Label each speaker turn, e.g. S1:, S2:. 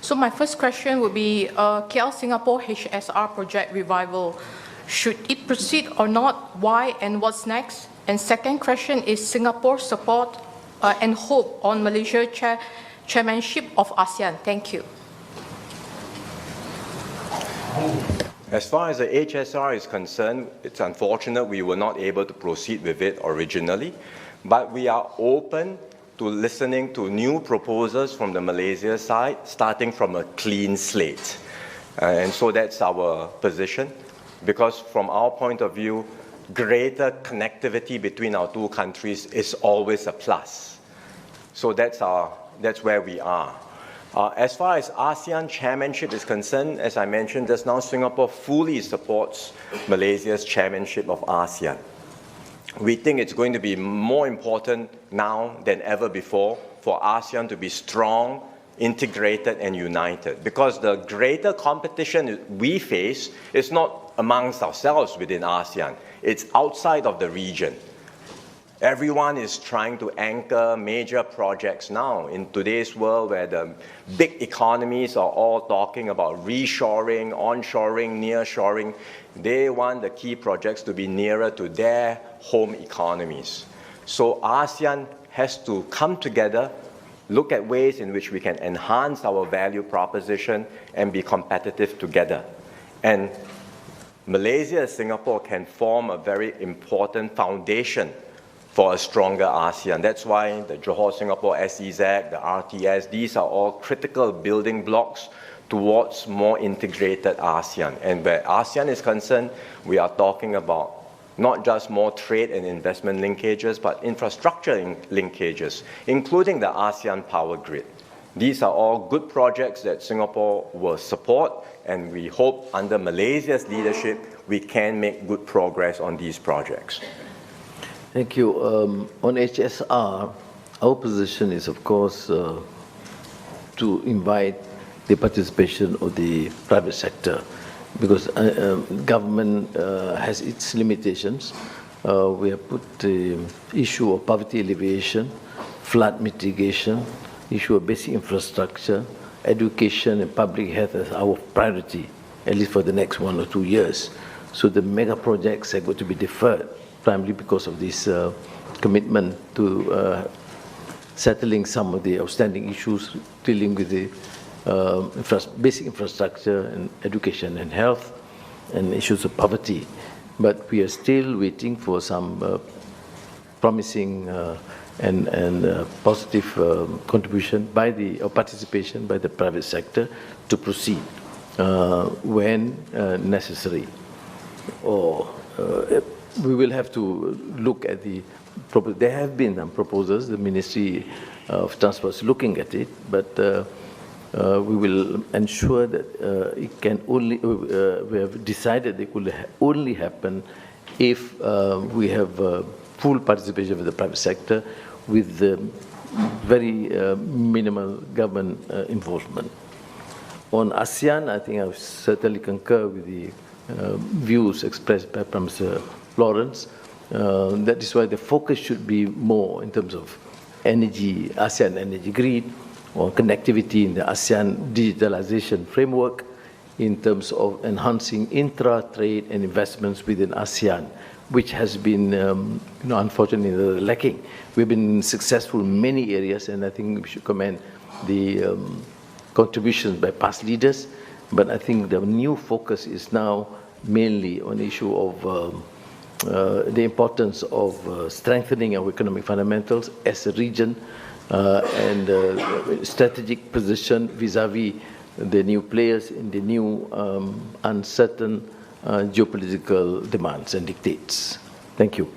S1: So my first question would be KL-Singapore HSR project revival. Should it proceed or not? Why and what's next? And second question is Singapore's support and hope on Malaysia chairmanship of ASEAN. Thank you.
S2: As far as the HSR is concerned, it's unfortunate we were not able to proceed with it originally, but we are open to listening to new proposals from the Malaysia side, starting from a clean slate. And so that's our position, because from our point of view, greater connectivity between our two countries is always a plus. So that's where we are. As far as ASEAN chairmanship is concerned, as I mentioned just now, Singapore fully supports Malaysia's chairmanship of ASEAN. We think it's going to be more important now than ever before for ASEAN to be strong, integrated, and united, because the greater competition we face is not amongst ourselves within ASEAN, it's outside of the region. Everyone is trying to anchor major projects now in today's world where the big economies are all talking about reshoring, onshoring, nearshoring. They want the key projects to be nearer to their home economies. So ASEAN has to come together, look at ways in which we can enhance our value proposition and be competitive together. And Malaysia and Singapore can form a very important foundation for a stronger ASEAN. That's why the Johor-Singapore SEZ, the RTS, these are all critical building blocks towards more integrated ASEAN. And where ASEAN is concerned, we are talking about not just more trade and investment linkages, but infrastructure linkages, including the ASEAN power grid. These are all good projects that Singapore will support, and we hope under Malaysia's leadership, we can make good progress on these projects.
S3: Thank you. On HSR, our position is, of course, to invite the participation of the private sector, because government has its limitations. We have put the issue of poverty alleviation, flood mitigation, issue of basic infrastructure, education and public health as our priority, at least for the next 1 or 2 years. So the mega projects are going to be deferred, primarily because of this commitment to settling some of the outstanding issues dealing with the basic infrastructure and education and health and issues of poverty. But we are still waiting for some promising and positive contribution by or participation by the private sector to proceed when necessary. Or we will have to look at there have been some proposals, the Ministry of Transport is looking at it, but we will ensure that it can only, we have decided it will only happen if we have full participation of the private sector with very minimal government involvement. On ASEAN, I think I certainly concur with the views expressed by Prime Minister Lawrence. That is why the focus should be more in terms of energy, ASEAN energy grid, or connectivity in the ASEAN digitalization framework, in terms of enhancing intra-trade and investments within ASEAN, which has been, unfortunately, lacking. We've been successful in many areas, and I think we should commend the contributions by past leaders. But I think the new focus is now mainly on the issue of the importance of strengthening our economic fundamentals as a region and strategic position vis-à-vis the new players in the new uncertain geopolitical demands and dictates. Thank you.